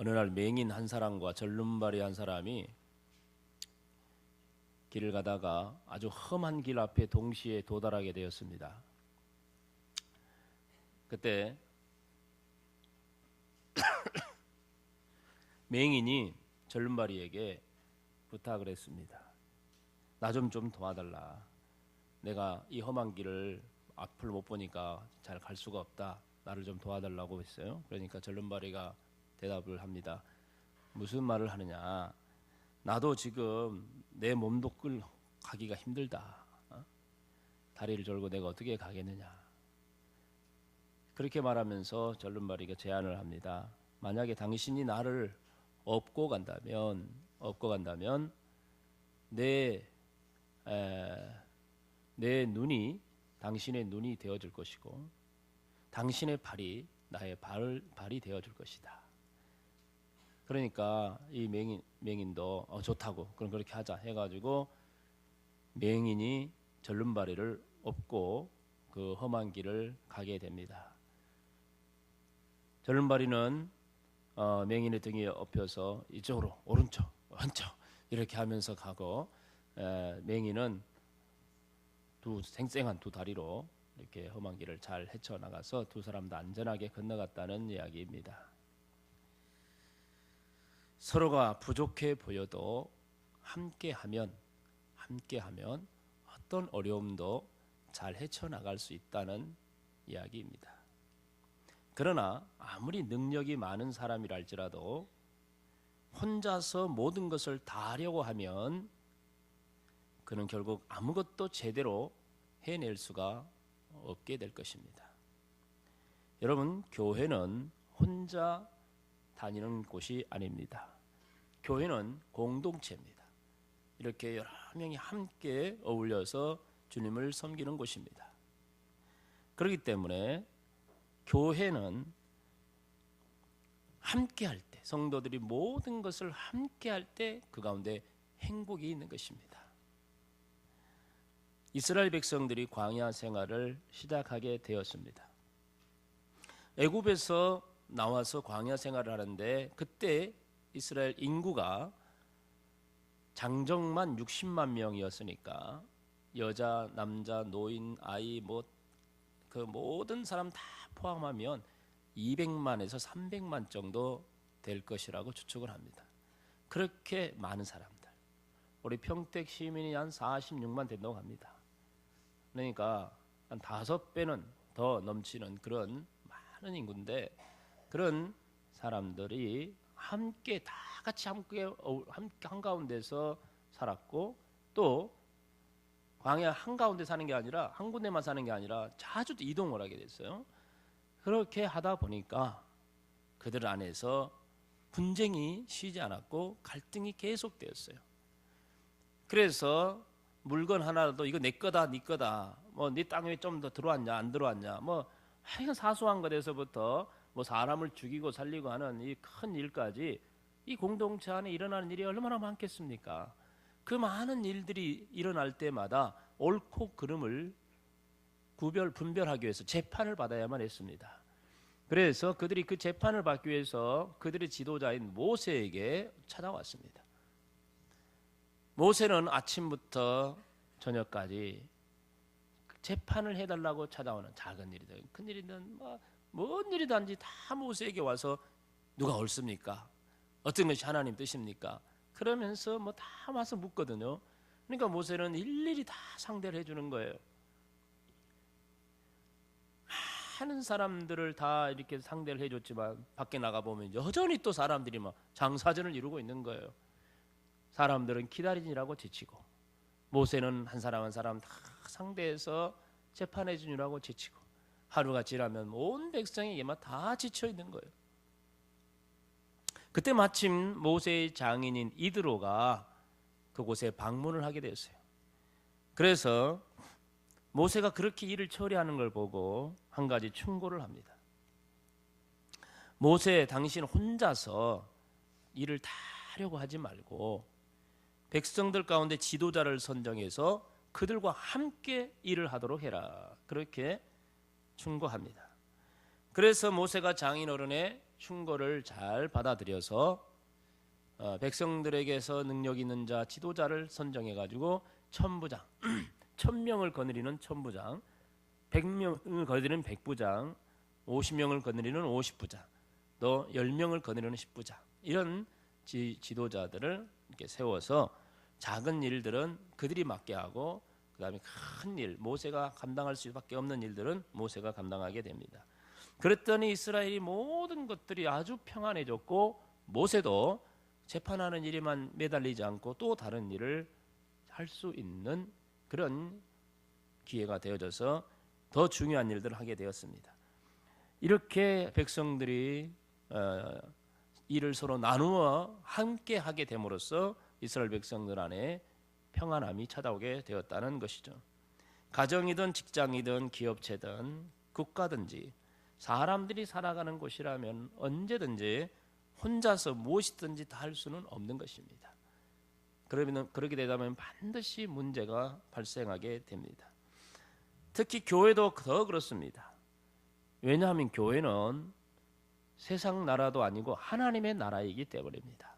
어느 날 맹인 한 사람과 절름발이 한 사람이 길을 가다가 아주 험한 길 앞에 동시에 도달하게 되었습니다. 그때 맹인이 절름발이에게 부탁을 했습니다. 나 좀 도와달라. 내가 이 험한 길을 앞을 못 보니까 잘 갈 수가 없다. 나를 좀 도와달라고 했어요. 그러니까 절름발이가 대답을 합니다. 무슨 말을 하느냐? 나도 지금 내 몸도 가기가 힘들다. 다리를 절고 내가 어떻게 가겠느냐? 그렇게 말하면서 절름발이가 제안을 합니다. 만약에 당신이 나를 업고 간다면 내 눈이 당신의 눈이 되어줄 것이고 당신의 발이 나의 발이 되어줄 것이다. 그러니까 이 맹인도 좋다고 그럼 그렇게 하자 해가지고 맹인이 절름발이를 업고 그 험한 길을 가게 됩니다. 절름발이는 맹인의 등에 엎혀서 이쪽으로 오른쪽 이렇게 하면서 가고 맹인은 생생한 두 다리로 이렇게 험한 길을 잘 헤쳐나가서 두 사람 다 안전하게 건너갔다는 이야기입니다. 서로가 부족해 보여도 함께하면 어떤 어려움도 잘 헤쳐나갈 수 있다는 이야기입니다. 그러나 아무리 능력이 많은 사람이라 할지라도 혼자서 모든 것을 다 하려고 하면 그는 결국 아무것도 제대로 해낼 수가 없게 될 것입니다. 여러분, 교회는 혼자 다니는 곳이 아닙니다. 교회는 공동체입니다. 이렇게 여러 명이 함께 어울려서 주님을 섬기는 곳입니다. 그렇기 때문에 교회는 함께 할 때, 성도들이 모든 것을 함께 할 때 그 가운데 행복이 있는 것입니다. 이스라엘 백성들이 광야 생활을 시작하게 되었습니다. 애굽에서 나와서 광야 생활을 하는데 그때 이스라엘 인구가 장정만 60만 명이었으니까 여자, 남자, 노인, 아이 그 모든 사람 다 포함하면 200만에서 300만 정도 될 것이라고 추측을 합니다. 그렇게 많은 사람들. 우리 평택 시민이 한 46만 된다고 합니다. 그러니까 한 5배는 더 넘치는 그런 많은 인구인데 그런 사람들이 함께 다 같이 함께 한가운데서 살았고 또 광야 한가운데 사는 게 아니라 한 군데만 사는 게 아니라 자주 이동을 하게 됐어요. 그렇게 하다 보니까 그들 안에서 분쟁이 쉬지 않았고 갈등이 계속되었어요. 그래서 물건 하나라도 이거 내 거다, 네 거다, 네 땅에 좀 더 들어왔냐, 안 들어왔냐, 하여간 사소한 것에서부터 사람을 죽이고 살리고 하는 이 큰 일까지 이 공동체 안에 일어나는 일이 얼마나 많겠습니까? 그 많은 일들이 일어날 때마다 옳고 그름을 분별하기 위해서 재판을 받아야만 했습니다. 그래서 그들이 그 재판을 받기 위해서 그들의 지도자인 모세에게 찾아왔습니다. 모세는 아침부터 저녁까지 재판을 해달라고 찾아오는 작은 일이든 큰 일이든 뭔 일이든지 다 모세에게 와서 누가 옳습니까? 어떤 것이 하나님 뜻입니까? 그러면서 다 와서 묻거든요. 그러니까 모세는 일일이 다 상대를 해주는 거예요. 많은 사람들을 다 이렇게 상대를 해줬지만 밖에 나가보면 여전히 또 사람들이 장사전을 이루고 있는 거예요. 사람들은 기다리느라고 지치고 모세는 한 사람 한 사람 다 상대해서 재판해 주느라고 지치고 하루가 지나면 온 백성에게만 다 지쳐 있는 거예요. 그때 마침 모세의 장인인 이드로가 그곳에 방문을 하게 되었어요. 그래서 모세가 그렇게 일을 처리하는 걸 보고 한 가지 충고를 합니다. 모세, 당신 혼자서 일을 다 하려고 하지 말고 백성들 가운데 지도자를 선정해서 그들과 함께 일을 하도록 해라. 그렇게 충고합니다. 그래서 모세가 장인 어른의 충고를 잘 받아들여서 백성들에게서 능력 있는 자 지도자를 선정해 가지고 천부장, 1000명을 거느리는 천부장, 100명을 거느리는 백부장, 50명을 거느리는 50부장, 또 10명을 거느리는 10부장, 이런 지도자들을 이렇게 세워서 작은 일들은 그들이 맡게 하고 그다음에 큰 일, 모세가 감당할 수밖에 없는 일들은 모세가 감당하게 됩니다. 그랬더니 이스라엘이 모든 것들이 아주 평안해졌고 모세도 재판하는 일에만 매달리지 않고 또 다른 일을 할 수 있는 그런 기회가 되어져서 더 중요한 일들을 하게 되었습니다. 이렇게 백성들이 일을 서로 나누어 함께 하게 됨으로써 이스라엘 백성들 안에 평안함이 찾아오게 되었다는 것이죠. 가정이든 직장이든 기업체든 국가든지 사람들이 살아가는 곳이라면 언제든지 혼자서 무엇이든지 다 할 수는 없는 것입니다. 그러면 그렇게 되다면 반드시 문제가 발생하게 됩니다. 특히 교회도 더 그렇습니다. 왜냐하면 교회는 세상 나라도 아니고 하나님의 나라이기 때문입니다.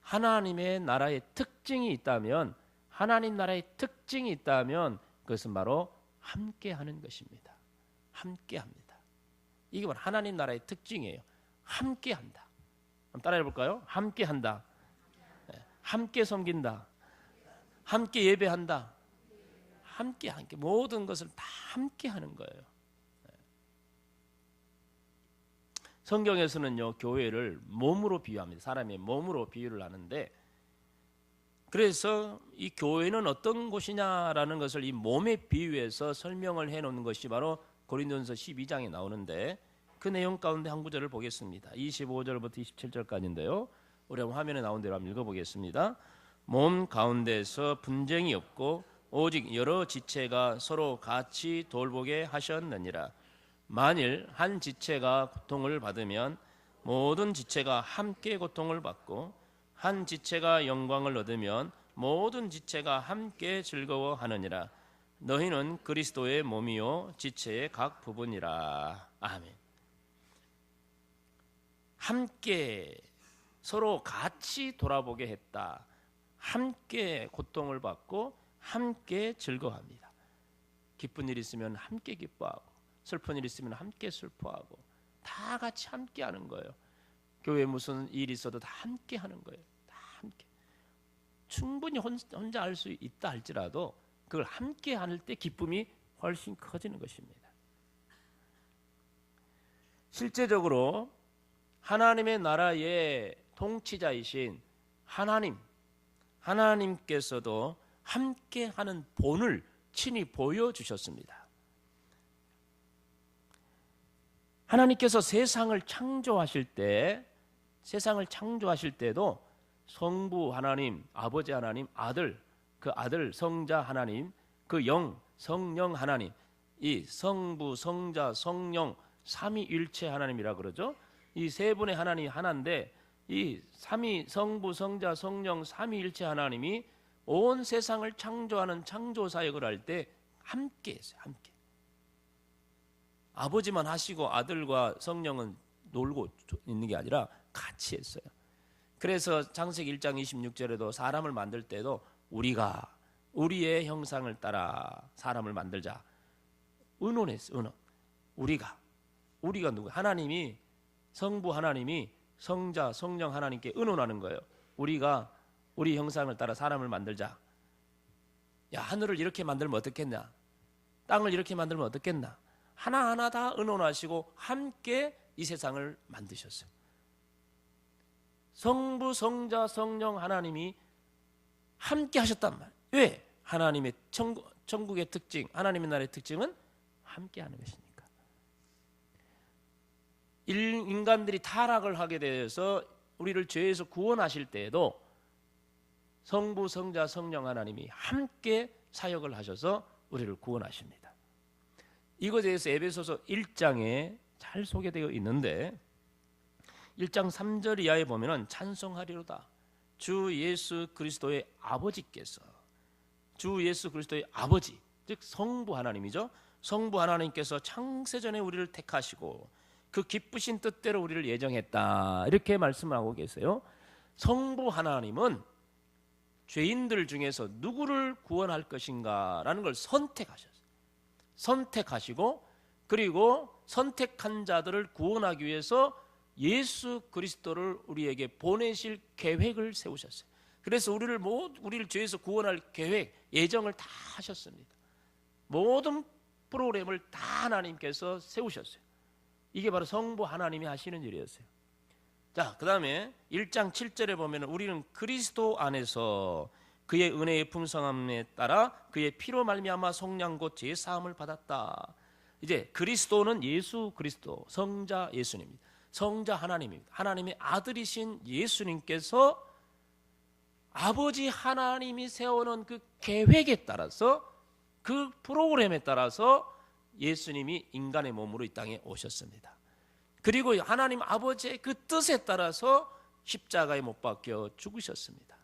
하나님의 나라의 특징이 있다면, 하나님 나라의 특징이 있다면 그것은 바로 함께하는 것입니다. 함께합니다. 이게 바로 하나님 나라의 특징이에요. 함께한다. 한번 따라해 볼까요? 함께한다. 함께 섬긴다. 함께 예배한다. 함께 모든 것을 다 함께 하는 거예요. 성경에서는요, 교회를 몸으로 비유합니다. 사람의 몸으로 비유를 하는데, 그래서 이 교회는 어떤 곳이냐라는 것을 이 몸에 비유해서 설명을 해놓는 것이 바로 고린도전서 12장에 나오는데, 그 내용 가운데 한 구절을 보겠습니다. 25절부터 27절까지인데요. 우리 한번 화면에 나온 대로 한번 읽어보겠습니다. 몸 가운데서 분쟁이 없고 오직 여러 지체가 서로 같이 돌보게 하셨느니라. 만일 한 지체가 고통을 받으면 모든 지체가 함께 고통을 받고, 한 지체가 영광을 얻으면 모든 지체가 함께 즐거워하느니라. 너희는 그리스도의 몸이요 지체의 각 부분이라. 아멘. 함께 서로 같이 돌아보게 했다. 함께 고통을 받고 함께 즐거워합니다. 기쁜 일 있으면 함께 기뻐하고, 슬픈 일 있으면 함께 슬퍼하고, 다 같이 함께 하는 거예요. 교회에 무슨 일이 있어도 다 함께 하는 거예요. 다 함께. 충분히 혼자 할 수 있다 할지라도 그걸 함께 할 때 기쁨이 훨씬 커지는 것입니다. 실제적으로 하나님의 나라의 통치자이신 하나님께서도 함께하는 본을 친히 보여주셨습니다. 하나님께서 세상을 창조하실 때도 성부 하나님, 아버지 하나님, 그 아들 성자 하나님, 그 성령 하나님, 이 성부, 성자, 성령 삼위일체 하나님이라 그러죠. 이 세 분의 하나님이 하나인데, 이 성부, 성자, 성령 삼위일체 하나님이 온 세상을 창조하는 창조 사역을 할 때 함께 했어요. 함께. 아버지만 하시고 아들과 성령은 놀고 있는 게 아니라 같이 했어요. 그래서 창세기 1장 26절에도 사람을 만들 때도 우리가 우리의 형상을 따라 사람을 만들자. 의논했어요. 의논. 우리가 누구? 하나님이, 성부 하나님이 성자, 성령 하나님께 의논하는 거예요. 우리가 우리 형상을 따라 사람을 만들자. 야, 하늘을 이렇게 만들면 어떻겠냐? 땅을 이렇게 만들면 어떻겠나? 하나하나 다 의논하시고 함께 이 세상을 만드셨어요. 성부, 성자, 성령 하나님이 함께 하셨단 말이에요. 왜? 하나님의 천국의 특징, 하나님의 나라의 특징은 함께 하는 것이니까. 인간들이 타락을 하게 되어서 우리를 죄에서 구원하실 때에도 성부, 성자, 성령 하나님이 함께 사역을 하셔서 우리를 구원하십니다. 이것에 대해서 에베소서 1장에 잘 소개되어 있는데, 1장 3절 이하에 보면은 찬송하리로다. 주 예수 그리스도의 아버지께서, 주 예수 그리스도의 아버지, 즉 성부 하나님이죠. 성부 하나님께서 창세전에 우리를 택하시고 그 기쁘신 뜻대로 우리를 예정했다. 이렇게 말씀을 하고 계세요. 성부 하나님은 죄인들 중에서 누구를 구원할 것인가라는 걸 선택하셨어요. 선택하시고 그리고 선택한 자들을 구원하기 위해서 예수 그리스도를 우리에게 보내실 계획을 세우셨어요. 그래서 우리를 죄에서 구원할 계획, 예정을 다 하셨습니다. 모든 프로그램을 다 하나님께서 세우셨어요. 이게 바로 성부 하나님이 하시는 일이었어요. 자, 그 다음에 1장 7절에 보면 우리는 그리스도 안에서 그의 은혜의 풍성함에 따라 그의 피로 말미암아 속량 곧 죄 사함을 받았다. 이제 그리스도는 예수 그리스도, 성자 예수님입니다. 성자 하나님입니다. 하나님의 아들이신 예수님께서 아버지 하나님이 세워놓은 그 계획에 따라서, 그 프로그램에 따라서 예수님이 인간의 몸으로 이 땅에 오셨습니다. 그리고 하나님 아버지의 그 뜻에 따라서 십자가에 못 박혀 죽으셨습니다.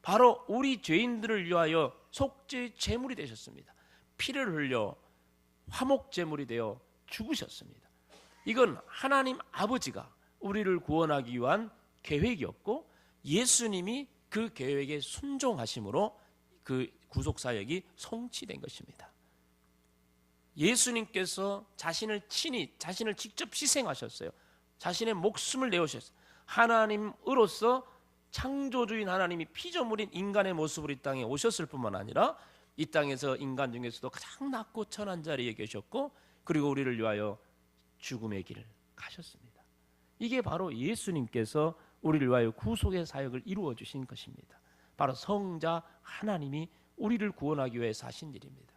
바로 우리 죄인들을 위하여 속죄의 제물이 되셨습니다. 피를 흘려 화목 제물이 되어 죽으셨습니다. 이건 하나님 아버지가 우리를 구원하기 위한 계획이었고, 예수님이 그 계획에 순종하심으로 그 구속사역이 성취된 것입니다. 예수님께서 자신을 직접 희생하셨어요. 자신의 목숨을 내오셨어요. 하나님으로서 창조주인 하나님이 피조물인 인간의 모습으로 이 땅에 오셨을 뿐만 아니라 이 땅에서 인간 중에서도 가장 낮고 천한 자리에 계셨고, 그리고 우리를 위하여 죽음의 길을 가셨습니다. 이게 바로 예수님께서 우리를 위하여 구속의 사역을 이루어 주신 것입니다. 바로 성자 하나님이 우리를 구원하기 위해서 하신 일입니다.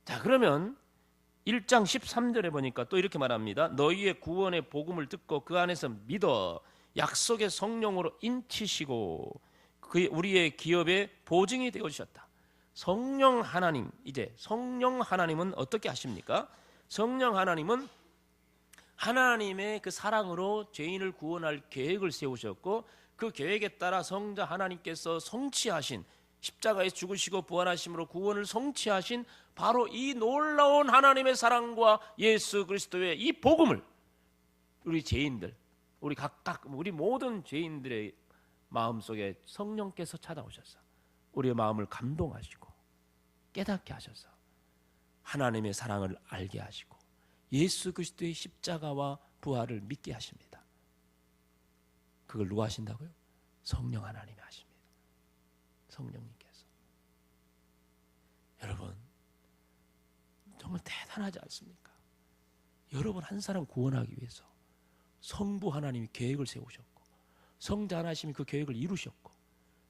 자, 그러면 1장 13절에 보니까 또 이렇게 말합니다. 너희의 구원의 복음을 듣고 그 안에서 믿어 약속의 성령으로 인치시고 그의 우리의 기업의 보증이 되어 주셨다. 성령 하나님, 이제 성령 하나님은 어떻게 하십니까? 성령 하나님은 하나님의 그 사랑으로 죄인을 구원할 계획을 세우셨고, 그 계획에 따라 성자 하나님께서 성취하신, 십자가에 죽으시고 부활하심으로 구원을 성취하신 바로 이 놀라운 하나님의 사랑과 예수 그리스도의 이 복음을 우리 죄인들, 우리 각각 우리 모든 죄인들의 마음속에 성령께서 찾아오셔서 우리의 마음을 감동하시고 깨닫게 하셔서 하나님의 사랑을 알게 하시고 예수 그리스도의 십자가와 부활을 믿게 하십니다. 그걸 누가 하신다고요? 성령 하나님이 하십니다. 성령님께서. 여러분, 정말 대단하지 않습니까? 여러분 한 사람 구원하기 위해서 성부 하나님이 계획을 세우셨고, 성자 하나님이 그 계획을 이루셨고,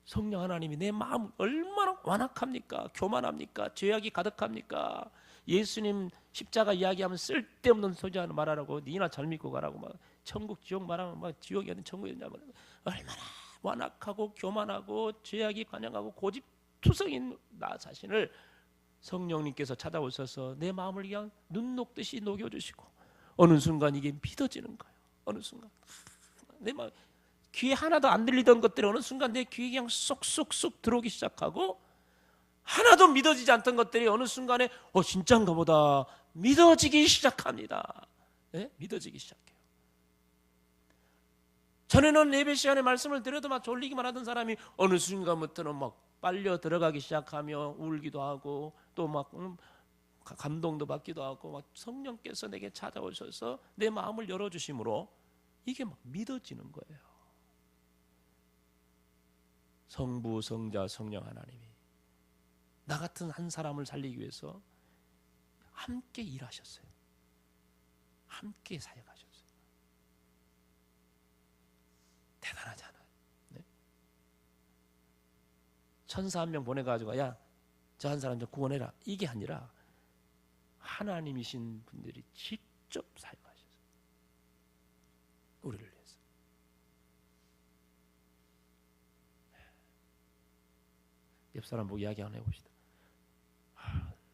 성령 하나님이 내 마음 얼마나 완악합니까? 교만합니까? 죄악이 가득합니까? 예수님 십자가 이야기하면 쓸데없는 소리 하는 말하라고, 니나 잘 믿고 가라고, 막 천국 지옥 말하면 막 지옥이 아닌 천국이냐, 얼마나 완악하고 교만하고 죄악이 관영하고 고집투성인 나 자신을 성령님께서 찾아오셔서 내 마음을 그냥 눈 녹듯이 녹여주시고, 어느 순간 이게 믿어지는 거예요. 어느 순간 내 마음, 귀에 하나도 안 들리던 것들이 어느 순간 내 귀에 그냥 쏙쏙쏙 들어오기 시작하고, 하나도 믿어지지 않던 것들이 어느 순간에 진짜인가 보다 믿어지기 시작합니다. 네? 믿어지기 시작해요. 전에는 예배 시간에 말씀을 드려도 막 졸리기만 하던 사람이 어느 순간부터는 막 빨려 들어가기 시작하며 울기도 하고, 또 막 감동도 받기도 하고, 막 성령께서 내게 찾아오셔서 내 마음을 열어주심으로 이게 막 믿어지는 거예요. 성부, 성자, 성령 하나님이 나 같은 한 사람을 살리기 위해서 함께 일하셨어요. 함께 사역하셨어요. 대단하지 않아요? 네? 천사 한 명 보내가지고 야, 저 한 사람 좀 구원해라, 이게 아니라 하나님이신 분들이 직접 사역하셨어요. 우리를 위해서. 옆 사람 보고 이야기 한번 해봅시다.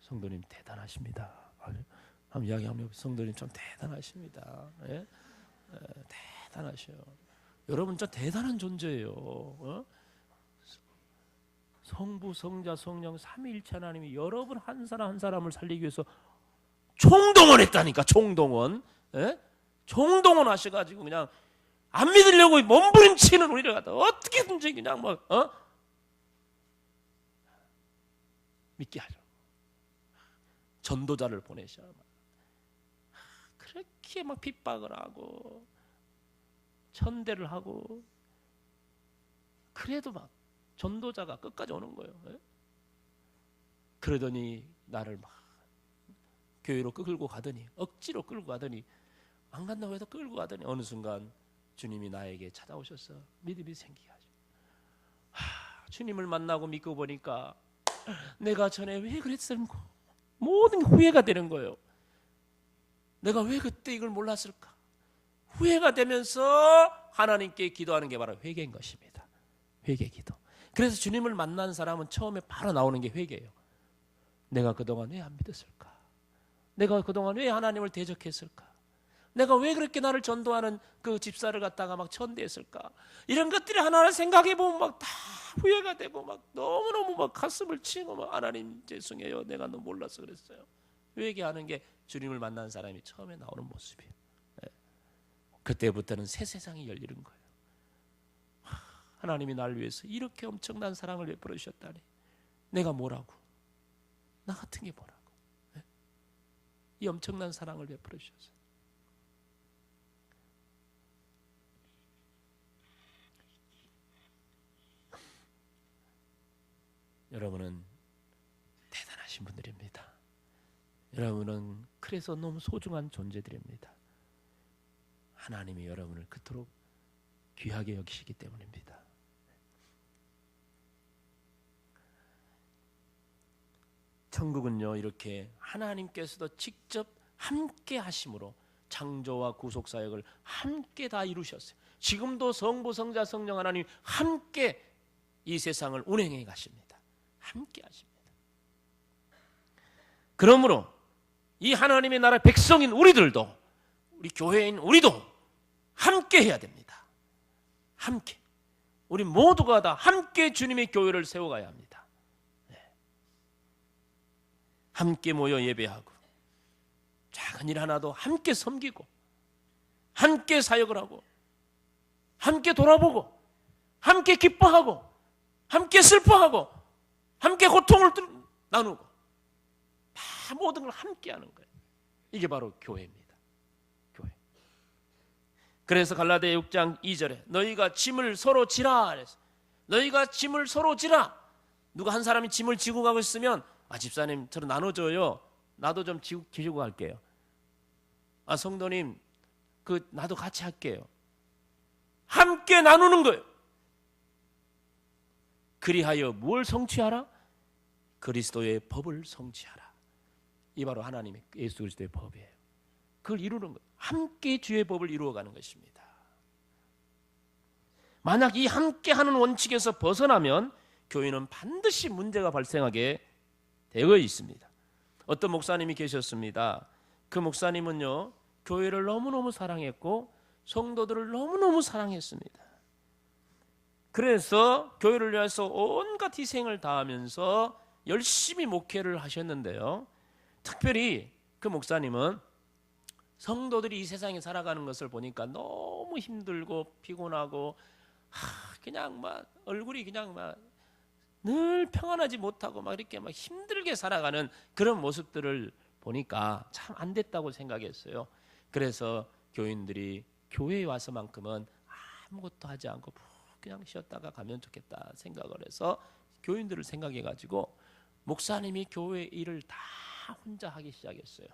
성도님 대단하십니다. 한번 이야기 한번 해봅시다. 성도님 좀 대단하십니다. 네? 대단하셔요. 여러분 저 대단한 존재예요. 성부, 성자, 성령 삼위일체 하나님이 여러분 한 사람 한 사람을 살리기 위해서 총동원했다니까. 총동원. 예? 총동원하셔가지고 그냥 안 믿으려고 몸부림치는 우리를 갖다 어떻게든지 그냥 믿게 하죠. 전도자를 보내셔. 그렇게 막 핍박을 하고 천대를 하고 그래도 막 전도자가 끝까지 오는 거예요. 그러더니 나를 막 교회로 끌고 가더니 억지로 끌고 가더니 안 간다고 해서 끌고 가더니 어느 순간 주님이 나에게 찾아오셔서 믿음이 생기게 하죠. 주님을 만나고 믿고 보니까 내가 전에 왜 그랬을까? 모든 게 후회가 되는 거예요. 내가 왜 그때 이걸 몰랐을까? 후회가 되면서 하나님께 기도하는 게 바로 회개인 것입니다. 회개 기도. 그래서 주님을 만난 사람은 처음에 바로 나오는 게 회개예요. 내가 그동안 왜 안 믿었을까? 내가 그동안 왜 하나님을 대적했을까? 내가 왜 그렇게 나를 전도하는 그 집사를 갖다가 막 천대했을까? 이런 것들이 하나를 생각해 보면 막 다 후회가 되고 막 너무너무 막 가슴을 치고 막 하나님 죄송해요. 내가 너무 몰라서 그랬어요. 회개하는 게 주님을 만난 사람이 처음에 나오는 모습이에요. 그때부터는 새 세상이 열리는 거예요. 하나님이 나를 위해서 이렇게 엄청난 사랑을 베풀어 주셨다니 내가 뭐라고? 나 같은 게 뭐라고? 이 엄청난 사랑을 베풀어 주셨어요. 여러분은 대단하신 분들입니다. 여러분은 그래서 너무 소중한 존재들입니다. 하나님이 여러분을 그토록 귀하게 여기시기 때문입니다. 천국은요 이렇게 하나님께서도 직접 함께 하심으로 창조와 구속 사역을 함께 다 이루셨어요. 지금도 성부 성자 성령 하나님 함께 이 세상을 운행해 가십니다. 함께 하십니다. 그러므로 이 하나님의 나라 백성인 우리들도 우리 교회인 우리도 함께 해야 됩니다. 함께 우리 모두가 다 함께 주님의 교회를 세워가야 합니다. 함께 모여 예배하고 작은 일 하나도 함께 섬기고 함께 사역을 하고 함께 돌아보고 함께 기뻐하고 함께 슬퍼하고 함께 고통을 나누고 다 모든 걸 함께 하는 거예요. 이게 바로 교회입니다. 교회. 그래서 갈라디아 6장 2절에 너희가 짐을 서로 지라 그래서 너희가 짐을 서로 지라. 누가 한 사람이 짐을 지고 가고 있으면 집사님 저로 나눠줘요. 나도 좀 지고 갈게요. 성도님 나도 같이 할게요. 함께 나누는 거예요. 그리하여 뭘 성취하라? 그리스도의 법을 성취하라. 이 바로 하나님의 예수 그리스도의 법이에요. 그걸 이루는 거예요. 함께 주의 법을 이루어가는 것입니다. 만약 이 함께하는 원칙에서 벗어나면 교회는 반드시 문제가 발생하게 되어 있습니다. 어떤 목사님이 계셨습니다. 그 목사님은요 교회를 너무너무 사랑했고 성도들을 너무너무 사랑했습니다. 그래서 교회를 위해서 온갖 희생을 다하면서 열심히 목회를 하셨는데요. 특별히 그 목사님은 성도들이 이 세상에 살아가는 것을 보니까 너무 힘들고 피곤하고 그냥 막 얼굴이 그냥 막 늘 평안하지 못하고 막 이렇게 막 힘들게 살아가는 그런 모습들을 보니까 참 안 됐다고 생각했어요. 그래서 교인들이 교회에 와서만큼은 아무것도 하지 않고 그냥 쉬었다가 가면 좋겠다 생각을 해서 교인들을 생각해 가지고 목사님이 교회 일을 다 혼자 하기 시작했어요.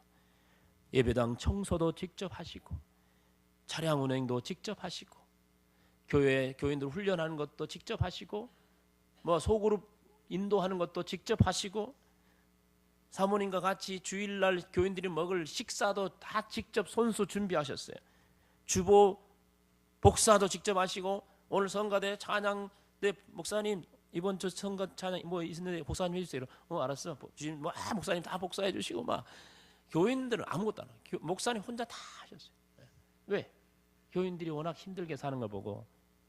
예배당 청소도 직접 하시고 차량 운행도 직접 하시고 교회 교인들 훈련하는 것도 직접 하시고 소그룹 인도하는 것도 직접 하시고 사모님과 같이 주일날 교인들이 먹을 식사도 다 직접 손수 준비하셨어요. 주보 복사도 직접 하시고 오늘 성가대 찬양 목사님 이번 주 성가 찬양 있는데 복사님 해주세요. 알았어. 주님 목사님 다 복사해 주시고 막 교인들은 아무것도 안 해요. 목사님 혼자 다 하셨어요. 왜? 교인들이 워낙 힘들게 사는 걸 보고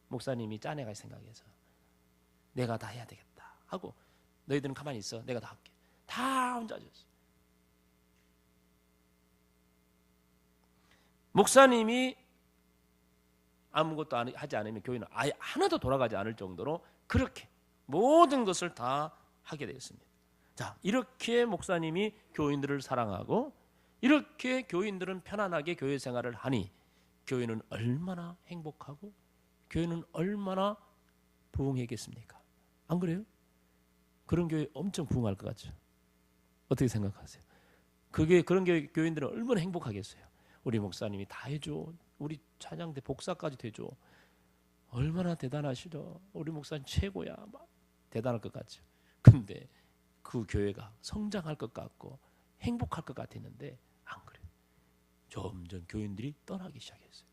목사님이 짜내갈 생각해서 내가 다 해야 되겠다 하고 너희들은 가만히 있어. 내가 다 할게. 다 혼자 하셨어요. 목사님이 아무것도 하지 않으면 교회는 아예 하나도 돌아가지 않을 정도로 그렇게 모든 것을 다 하게 되었습니다. 자, 이렇게 목사님이 교인들을 사랑하고 이렇게 교인들은 편안하게 교회 생활을 하니 교회는 얼마나 행복하고 교회는 얼마나 부흥하겠습니까? 안 그래요? 그런 교회 엄청 부흥할 것 같죠? 어떻게 생각하세요? 그런 교인들은 얼마나 행복하겠어요? 우리 목사님이 다 해줘. 우리 찬양대 복사까지 해줘. 얼마나 대단하시죠? 우리 목사님 최고야. 막 대단할 것 같죠? 근데 그 교회가 성장할 것 같고 행복할 것 같았는데 안 그래요. 점점 교인들이 떠나기 시작했어요.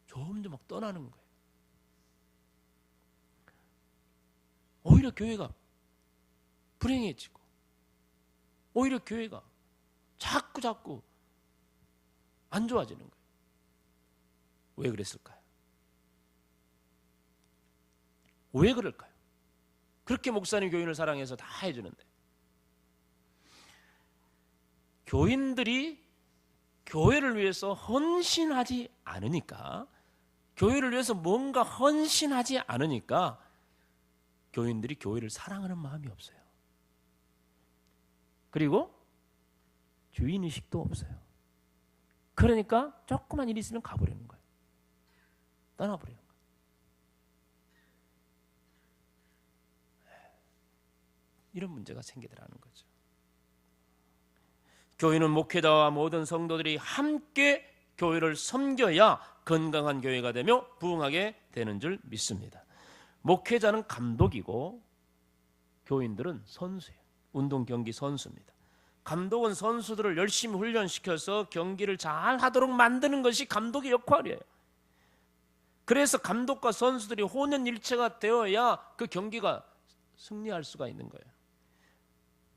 점점 막 떠나는 거예요. 오히려 교회가 불행해지고 오히려 교회가 자꾸 안 좋아지는 거예요. 왜 그랬을까요? 왜 그럴까요? 그렇게 목사님 교인을 사랑해서 다 해주는데 교인들이 교회를 위해서 헌신하지 않으니까 교회를 위해서 뭔가 헌신하지 않으니까 교인들이 교회를 사랑하는 마음이 없어요. 그리고 주인의식도 없어요. 그러니까 조그만 일이 있으면 가버리는 거예요. 떠나버리는 거예요. 이런 문제가 생기더라는 거죠. 교회는 목회자와 모든 성도들이 함께 교회를 섬겨야 건강한 교회가 되며 부흥하게 되는 줄 믿습니다. 목회자는 감독이고 교인들은 선수예요. 운동 경기 선수입니다. 감독은 선수들을 열심히 훈련시켜서 경기를 잘 하도록 만드는 것이 감독의 역할이에요. 그래서 감독과 선수들이 혼연일체가 되어야 그 경기가 승리할 수가 있는 거예요.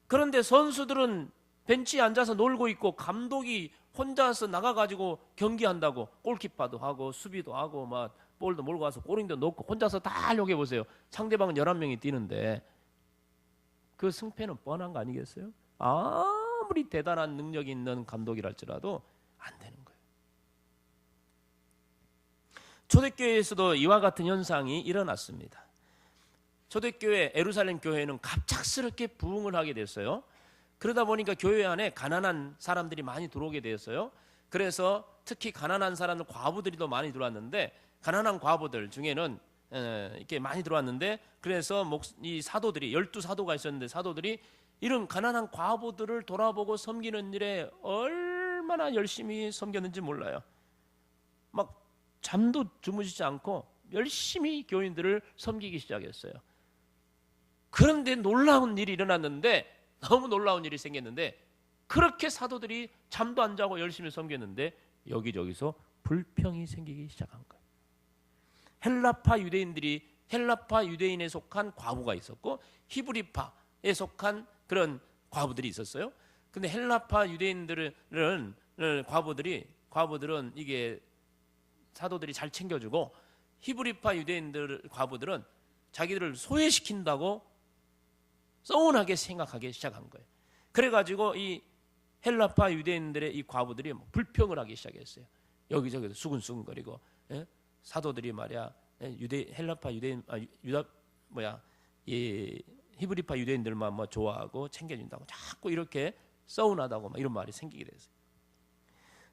그런데 선수들은 벤치에 앉아서 놀고 있고 감독이 혼자서 나가가지고 경기한다고 골키퍼도 하고 수비도 하고 막 볼도 몰고 가서 골인도 넣고 혼자서 다 하려고 해보세요. 상대방은 11명이 뛰는데 그 승패는 뻔한 거 아니겠어요? 아무리 대단한 능력이 있는 감독이랄지라도 안 되는 거예요. 초대교회에서도 이와 같은 현상이 일어났습니다. 초대교회 에루살렘 교회는 갑작스럽게 부흥을 하게 됐어요. 그러다 보니까 교회 안에 가난한 사람들이 많이 들어오게 되었어요. 그래서 특히 가난한 사람들 과부들이 더 많이 들어왔는데 가난한 과부들 중에는 이렇게 많이 들어왔는데 그래서 이 사도들이 12사도가 있었는데 사도들이 이런 가난한 과부들을 돌아보고 섬기는 일에 얼마나 열심히 섬겼는지 몰라요. 막 잠도 주무시지 않고 열심히 교인들을 섬기기 시작했어요. 그런데 놀라운 일이 일어났는데 너무 놀라운 일이 생겼는데 그렇게 사도들이 잠도 안 자고 열심히 섬겼는데 여기저기서 불평이 생기기 시작한 거예요. 헬라파 유대인에 속한 과부가 있었고 히브리파에 속한 그런 과부들이 있었어요. 근데 헬라파 유대인들은 과부들은 이게 사도들이 잘 챙겨주고 히브리파 과부들은 자기들을 소외시킨다고 서운하게 생각하기 시작한 거예요. 그래가지고 이 헬라파 유대인들의 이 과부들이 불평을 하기 시작했어요. 여기저기서 수근수근거리고 사도들이 말이야 이 히브리파 유대인들만 뭐 좋아하고 챙겨준다고 자꾸 이렇게 서운하다고 막 이런 말이 생기게 됐어요.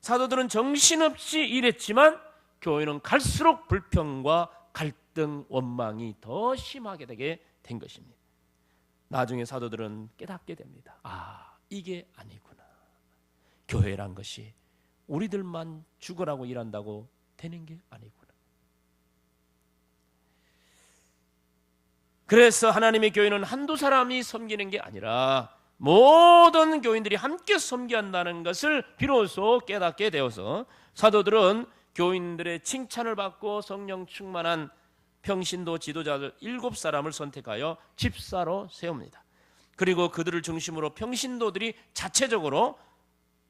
사도들은 정신없이 일했지만 교회는 갈수록 불평과 갈등, 원망이 더 심하게 되게 된 것입니다. 나중에 사도들은 깨닫게 됩니다. 이게 아니구나. 교회란 것이 우리들만 죽으라고 일한다고 되는 게 아니구나. 그래서 하나님의 교회는 한두 사람이 섬기는 게 아니라 모든 교인들이 함께 섬겨야 한다는 것을 비로소 깨닫게 되어서 사도들은 교인들의 칭찬을 받고 성령 충만한 평신도 지도자들 7사람을 선택하여 집사로 세웁니다. 그리고 그들을 중심으로 평신도들이 자체적으로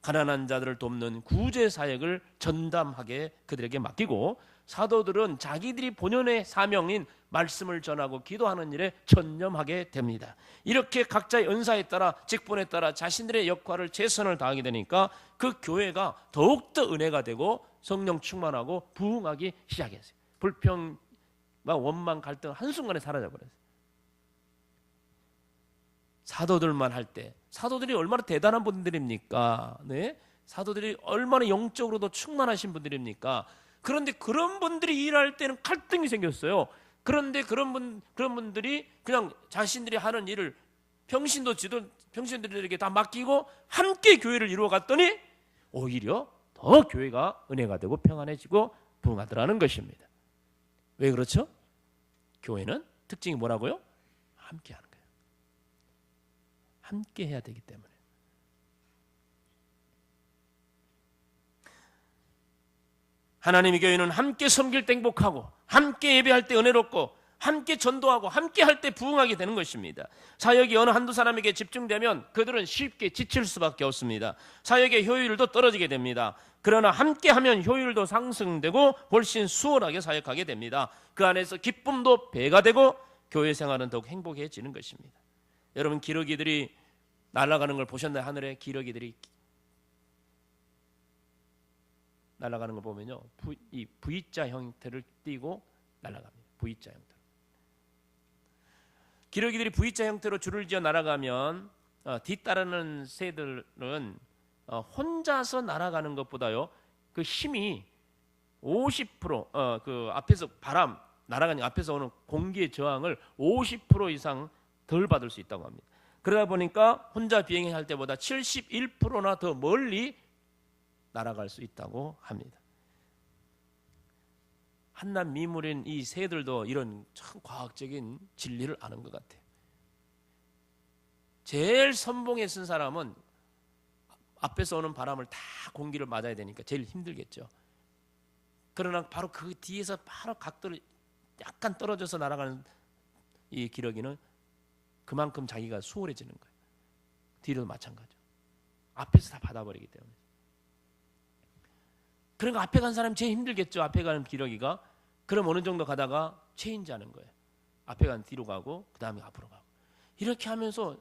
가난한 자들을 돕는 구제 사역을 전담하게 그들에게 맡기고 사도들은 자기들이 본연의 사명인 말씀을 전하고 기도하는 일에 전념하게 됩니다. 이렇게 각자의 은사에 따라 직분에 따라 자신들의 역할을 최선을 다하게 되니까 그 교회가 더욱더 은혜가 되고 성령 충만하고 부흥하기 시작했어요. 불평, 원망, 갈등 한순간에 사라져버렸어요. 사도들만 할 때, 사도들이 얼마나 대단한 분들입니까? 네? 사도들이 얼마나 영적으로도 충만하신 분들입니까? 그런데 그런 분들이 일할 때는 갈등이 생겼어요. 그런데 그런 분들이 그냥 자신들이 하는 일을 평신도들에게 다 맡기고 함께 교회를 이루어 갔더니 오히려 더 교회가 은혜가 되고 평안해지고 부흥하더라는 것입니다. 왜 그렇죠? 교회는 특징이 뭐라고요? 함께 하는 거예요. 함께 해야 되기 때문에. 하나님의 교회는 함께 섬길 때 행복하고 함께 예배할 때 은혜롭고 함께 전도하고 함께 할 때 부흥하게 되는 것입니다. 사역이 어느 한두 사람에게 집중되면 그들은 쉽게 지칠 수밖에 없습니다. 사역의 효율도 떨어지게 됩니다. 그러나 함께 하면 효율도 상승되고 훨씬 수월하게 사역하게 됩니다. 그 안에서 기쁨도 배가 되고 교회 생활은 더욱 행복해지는 것입니다. 여러분, 기러기들이 날아가는 걸 보셨나요? 하늘에 기러기들이 날아가는 걸 보면요, 이 V자 형태를 띠고 날아갑니다. V자 형태로. 기러기들이 V자 형태로 줄을 지어 날아가면 뒤따르는 새들은 혼자서 날아가는 것보다요, 그 힘이 50%, 그 앞에서 바람 날아가는 앞에서 오는 공기의 저항을 50% 이상 덜 받을 수 있다고 합니다. 그러다 보니까 혼자 비행할 때보다 71%나 더 멀리 날아갈 수 있다고 합니다. 한낱 미물인 이 새들도 이런 참 과학적인 진리를 아는 것 같아요. 제일 선봉에 쓴 사람은 앞에서 오는 바람을 다 공기를 맞아야 되니까 제일 힘들겠죠. 그러나 바로 그 뒤에서 바로 각도를 약간 떨어져서 날아가는 이 기러기는 그만큼 자기가 수월해지는 거예요. 뒤로도 마찬가지죠. 앞에서 다 받아버리기 때문에. 그러니까 앞에 간 사람이 제일 힘들겠죠. 앞에 가는 기러기가. 그럼 어느 정도 가다가 체인지 하는 거예요. 앞에 간 뒤로 가고 그 다음에 앞으로 가고. 이렇게 하면서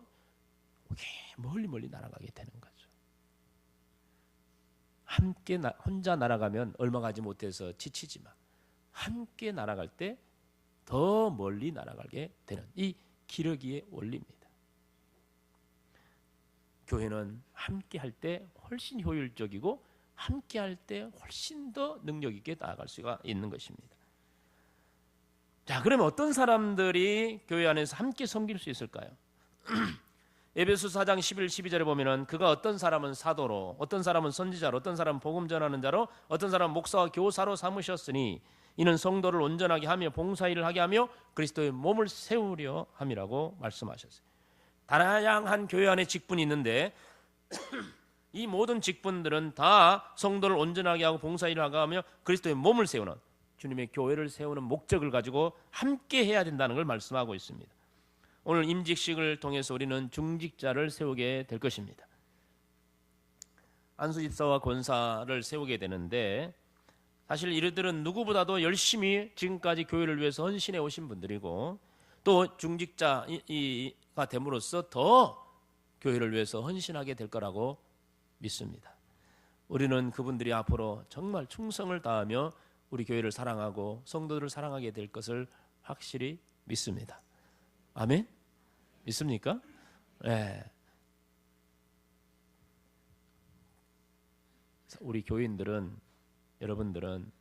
멀리 날아가게 되는 거죠. 함께 혼자 날아가면 얼마 가지 못해서 지치지만 함께 날아갈 때 더 멀리 날아가게 되는 이 기러기의 원리입니다. 교회는 함께 할 때 훨씬 효율적이고 함께 할 때 훨씬 더 능력 있게 나아갈 수가 있는 것입니다. 자, 그러면 어떤 사람들이 교회 안에서 함께 섬길 수 있을까요? 에베소서 4장 11, 12절에 보면은 그가 어떤 사람은 사도로, 어떤 사람은 선지자로, 어떤 사람은 복음 전하는 자로, 어떤 사람은 목사와 교사로 삼으셨으니 이는 성도를 온전하게 하며 봉사일을 하게 하며 그리스도의 몸을 세우려 함이라고 말씀하셨어요. 다양한 교회 안에 직분이 있는데 이 모든 직분들은 다 성도를 온전하게 하고 봉사일을 하게 하며 그리스도의 몸을 세우는, 주님의 교회를 세우는 목적을 가지고 함께 해야 된다는 걸 말씀하고 있습니다. 오늘 임직식을 통해서 우리는 중직자를 세우게 될 것입니다. 안수집사와 권사를 세우게 되는데 사실 이들은 누구보다도 열심히 지금까지 교회를 위해서 헌신해 오신 분들이고 또 중직자가 됨으로써 더 교회를 위해서 헌신하게 될 거라고 믿습니다. 우리는 그분들이 앞으로 정말 충성을 다하며 우리 교회를 사랑하고 성도들을 사랑하게 될 것을 확실히 믿습니다. 아멘? 믿습니까? 네. 우리 교인들은, 여러분들은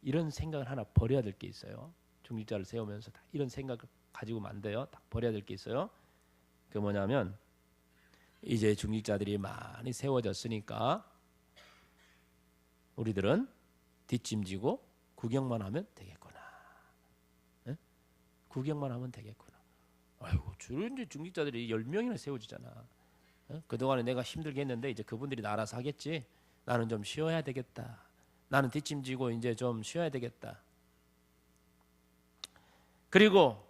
이런 생각을 하나 버려야 될 게 있어요. 중직자를 세우면서 다 이런 생각을 가지고 안 돼요. 다 버려야 될 게 있어요. 그게 뭐냐면 이제 중직자들이 많이 세워졌으니까 우리들은 뒷짐지고 구경만 하면 되겠구나. 네? 구경만 하면 되겠구나. 아이고, 주로 이제 중직자들이 10명이나 세워지잖아. 네? 그동안에 내가 힘들게 했는데 이제 그분들이 알아서 하겠지. 나는 좀 쉬어야 되겠다. 나는 뒷짐지고 이제 좀 쉬어야 되겠다. 그리고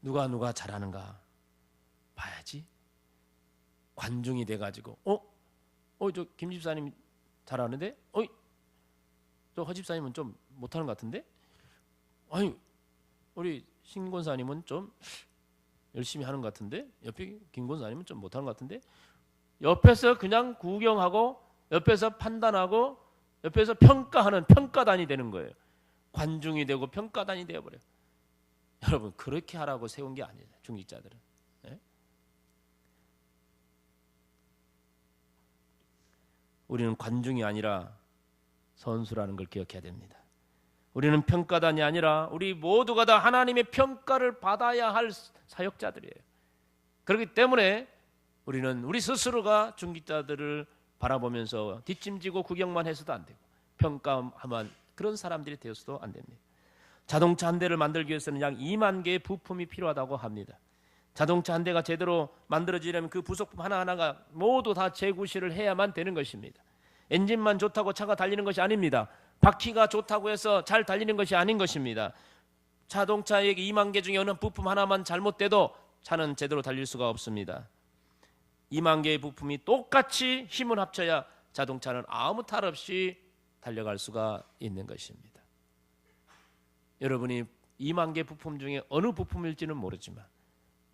누가 잘하는가 봐야지. 관중이 돼가지고 저 김 집사님 잘하는데 저 허집사님은 좀 못하는 것 같은데? 아니, 우리 신권사님은 좀 열심히 하는 것 같은데? 옆에 김권사님은 좀 못하는 것 같은데? 옆에서 그냥 구경하고 옆에서 판단하고 옆에서 평가하는 평가단이 되는 거예요. 관중이 되고 평가단이 되어버려요. 여러분, 그렇게 하라고 세운 게 아니에요, 중직자들은. 네? 우리는 관중이 아니라 선수라는 걸 기억해야 됩니다. 우리는 평가단이 아니라 우리 모두가 다 하나님의 평가를 받아야 할 사역자들이에요. 그렇기 때문에 우리는 우리 스스로가 중직자들을 바라보면서 뒷짐지고 구경만 해서도 안 되고 평가만 그런 사람들이 되어서도 안 됩니다. 자동차 한 대를 만들기 위해서는 약 2만 개의 부품이 필요하다고 합니다. 자동차 한 대가 제대로 만들어지려면 그 부속품 하나하나가 모두 다 재구시를 해야만 되는 것입니다. 엔진만 좋다고 차가 달리는 것이 아닙니다. 바퀴가 좋다고 해서 잘 달리는 것이 아닌 것입니다. 자동차의 2만 개 중에 어느 부품 하나만 잘못돼도 차는 제대로 달릴 수가 없습니다. 2만 개의 부품이 똑같이 힘을 합쳐야 자동차는 아무 탈 없이 달려갈 수가 있는 것입니다. 여러분이 2만 개 부품 중에 어느 부품일지는 모르지만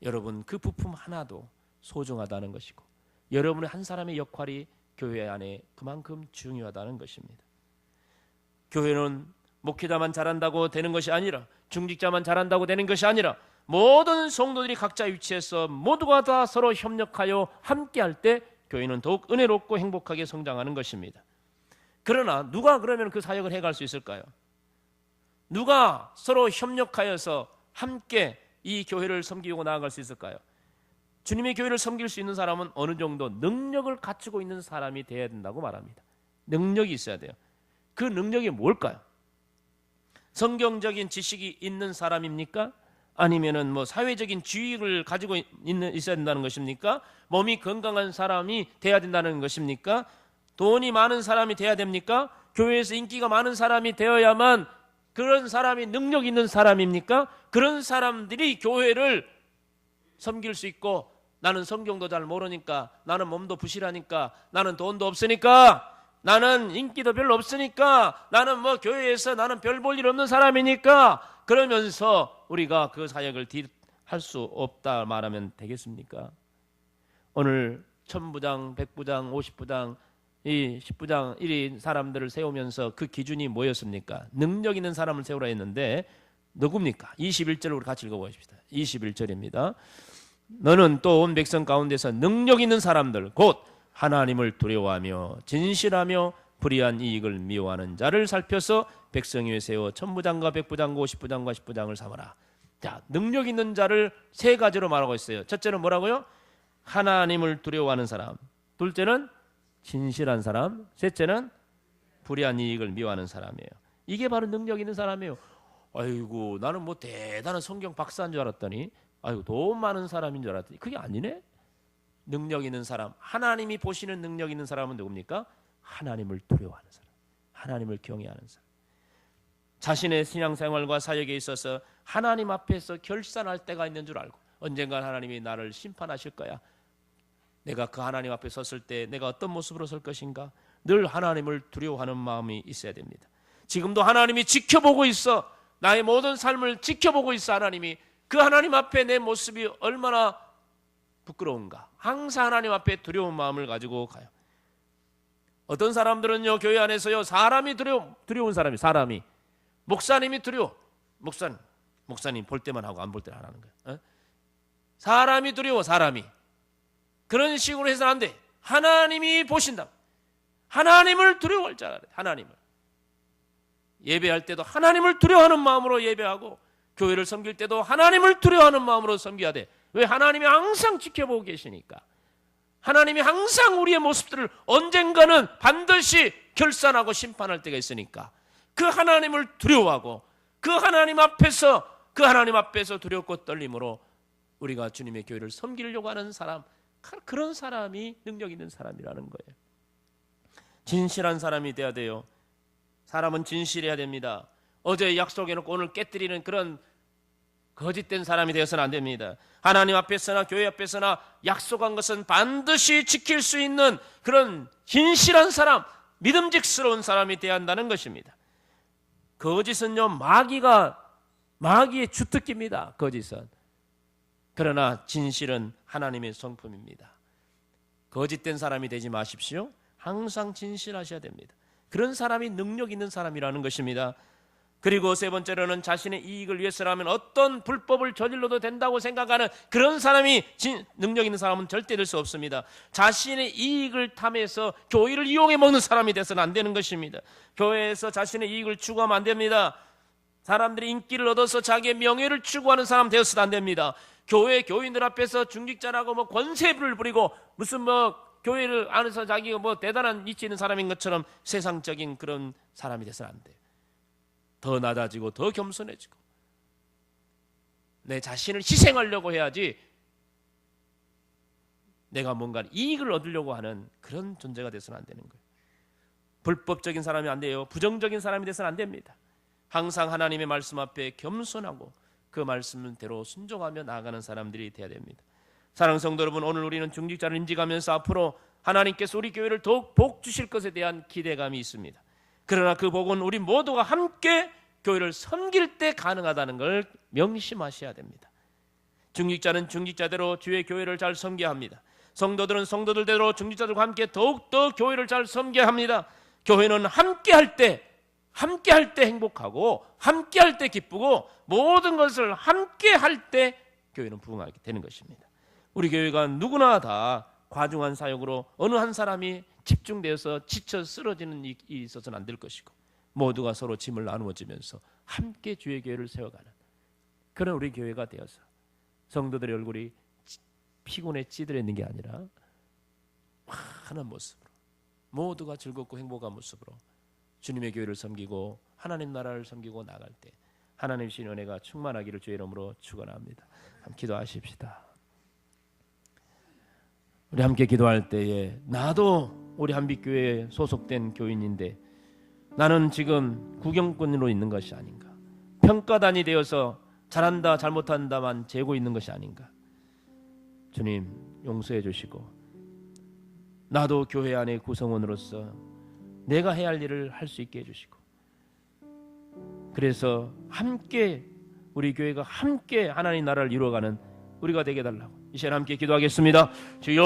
여러분 그 부품 하나도 소중하다는 것이고 여러분의 한 사람의 역할이 교회 안에 그만큼 중요하다는 것입니다. 교회는 목회자만 잘한다고 되는 것이 아니라 중직자만 잘한다고 되는 것이 아니라 모든 성도들이 각자 위치에서 모두가 다 서로 협력하여 함께할 때 교회는 더욱 은혜롭고 행복하게 성장하는 것입니다. 그러나 누가 그러면 그 사역을 해갈 수 있을까요? 누가 서로 협력하여서 함께 이 교회를 섬기고 나아갈 수 있을까요? 주님의 교회를 섬길 수 있는 사람은 어느 정도 능력을 갖추고 있는 사람이 되어야 된다고 말합니다. 능력이 있어야 돼요. 그 능력이 뭘까요? 성경적인 지식이 있는 사람입니까? 아니면은 뭐 사회적인 지위를 가지고 있어야 된다는 것입니까? 몸이 건강한 사람이 돼야 된다는 것입니까? 돈이 많은 사람이 돼야 됩니까? 교회에서 인기가 많은 사람이 되어야만 그런 사람이 능력 있는 사람입니까? 그런 사람들이 교회를 섬길 수 있고 나는 성경도 잘 모르니까 나는 몸도 부실하니까 나는 돈도 없으니까 나는 인기도 별로 없으니까 나는 뭐 교회에서 나는 별 볼 일 없는 사람이니까 그러면서 우리가 그 사역을 할 수 없다 말하면 되겠습니까? 오늘 1000부장, 100부장, 50부장, 이 10부장, 1인 사람들을 세우면서 그 기준이 뭐였습니까? 능력 있는 사람을 세우라 했는데 누굽니까? 21절을 우리 같이 읽어보십시다. 21절입니다. 너는 또 온 백성 가운데서 능력 있는 사람들 곧 하나님을 두려워하며 진실하며 불의한 이익을 미워하는 자를 살펴서 백성 위에 세워 1000부장과 100부장과 50부장과 10부장을 삼아라. 자, 능력 있는 자를 세 가지로 말하고 있어요. 첫째는 뭐라고요? 하나님을 두려워하는 사람. 둘째는 진실한 사람. 셋째는 불의한 이익을 미워하는 사람이에요. 이게 바로 능력 있는 사람이에요. 아이고, 나는 뭐 대단한 성경 박사인 줄 알았더니 아이고, 돈 많은 사람인 줄 알았더니 그게 아니네. 능력 있는 사람, 하나님이 보시는 능력 있는 사람은 누굽니까? 하나님을 두려워하는 사람, 하나님을 경외하는 사람. 자신의 신앙생활과 사역에 있어서 하나님 앞에서 결산할 때가 있는 줄 알고 언젠간 하나님이 나를 심판하실 거야. 내가 그 하나님 앞에 섰을 때 내가 어떤 모습으로 설 것인가? 늘 하나님을 두려워하는 마음이 있어야 됩니다. 지금도 하나님이 지켜보고 있어. 나의 모든 삶을 지켜보고 있어. 하나님이 그 하나님 앞에 내 모습이 얼마나 부끄러운가. 항상 하나님 앞에 두려운 마음을 가지고 가요. 어떤 사람들은요, 교회 안에서요, 사람이 두려운 사람이 목사님이 두려워. 목사님 볼 때만 하고 안 볼 때는 안 하는 거야. 사람이 두려워. 사람이 그런 식으로 해서는 안 돼. 하나님이 보신다. 하나님을 두려워할 줄 알아야 돼. 하나님을 예배할 때도 하나님을 두려워하는 마음으로 예배하고 교회를 섬길 때도 하나님을 두려워하는 마음으로 섬겨야 돼. 왜? 하나님이 항상 지켜보고 계시니까. 하나님이 항상 우리의 모습들을 언젠가는 반드시 결산하고 심판할 때가 있으니까 그 하나님을 두려워하고 그 하나님 앞에서 두렵고 떨림으로 우리가 주님의 교회를 섬기려고 하는 사람, 그런 사람이 능력 있는 사람이라는 거예요. 진실한 사람이 돼야 돼요. 사람은 진실해야 됩니다. 어제 약속해놓고 오늘 깨뜨리는 그런 거짓된 사람이 되어서는 안 됩니다. 하나님 앞에서나 교회 앞에서나 약속한 것은 반드시 지킬 수 있는 그런 진실한 사람, 믿음직스러운 사람이 되어야 한다는 것입니다. 거짓은요, 마귀의 주특기입니다. 거짓은. 그러나 진실은 하나님의 성품입니다. 거짓된 사람이 되지 마십시오. 항상 진실하셔야 됩니다. 그런 사람이 능력 있는 사람이라는 것입니다. 그리고 세 번째로는 자신의 이익을 위해서라면 어떤 불법을 저질러도 된다고 생각하는 그런 사람이 능력 있는 사람은 절대 될 수 없습니다. 자신의 이익을 탐해서 교회를 이용해 먹는 사람이 돼서는 안 되는 것입니다. 교회에서 자신의 이익을 추구하면 안 됩니다. 사람들이 인기를 얻어서 자기의 명예를 추구하는 사람 되어서도 안 됩니다. 교회 교인들 앞에서 중직자라고 권세를 부리고 무슨 교회를 안에서 자기가 대단한 위치에 있는 사람인 것처럼 세상적인 그런 사람이 돼서는 안 돼요. 더 낮아지고 더 겸손해지고 내 자신을 희생하려고 해야지 내가 뭔가 이익을 얻으려고 하는 그런 존재가 돼서는 안 되는 거예요. 불법적인 사람이 안 돼요. 부정적인 사람이 돼서는 안 됩니다. 항상 하나님의 말씀 앞에 겸손하고 그 말씀대로 순종하며 나아가는 사람들이 되어야 됩니다. 사랑하는 성도 여러분, 오늘 우리는 중직자를 임직하면서 앞으로 하나님께서 우리 교회를 더욱 복 주실 것에 대한 기대감이 있습니다. 그러나 그 복은 우리 모두가 함께 교회를 섬길 때 가능하다는 걸 명심하셔야 됩니다. 중직자는 중직자대로 주의 교회를 잘 섬겨야 합니다. 성도들은 성도들대로 중직자들과 함께 더욱더 교회를 잘 섬겨야 합니다. 교회는 함께 할 때 행복하고 함께 할 때 기쁘고 모든 것을 함께 할 때 교회는 부흥하게 되는 것입니다. 우리 교회가 누구나 다 과중한 사역으로 어느 한 사람이 집중되어서 지쳐 쓰러지는 일이 있어서는 안 될 것이고 모두가 서로 짐을 나누어지면서 함께 주의 교회를 세워가는 그런 우리 교회가 되어서 성도들의 얼굴이 피곤에 찌들어 있는 게 아니라 환한 모습으로 모두가 즐겁고 행복한 모습으로 주님의 교회를 섬기고 하나님 나라를 섬기고 나갈 때 하나님 주신 은혜가 충만하기를 주의 이름으로 축원합니다. 함께 기도하십시다. 우리 함께 기도할 때에 나도 우리 한빛교회에 소속된 교인인데 나는 지금 구경꾼으로 있는 것이 아닌가, 평가단이 되어서 잘한다 잘못한다만 재고 있는 것이 아닌가. 주님 용서해 주시고 나도 교회 안의 구성원으로서 내가 해야 할 일을 할 수 있게 해주시고 그래서 함께 우리 교회가 함께 하나님 나라를 이루어가는 우리가 되게 해달라고 이 시간 함께 기도하겠습니다. 주여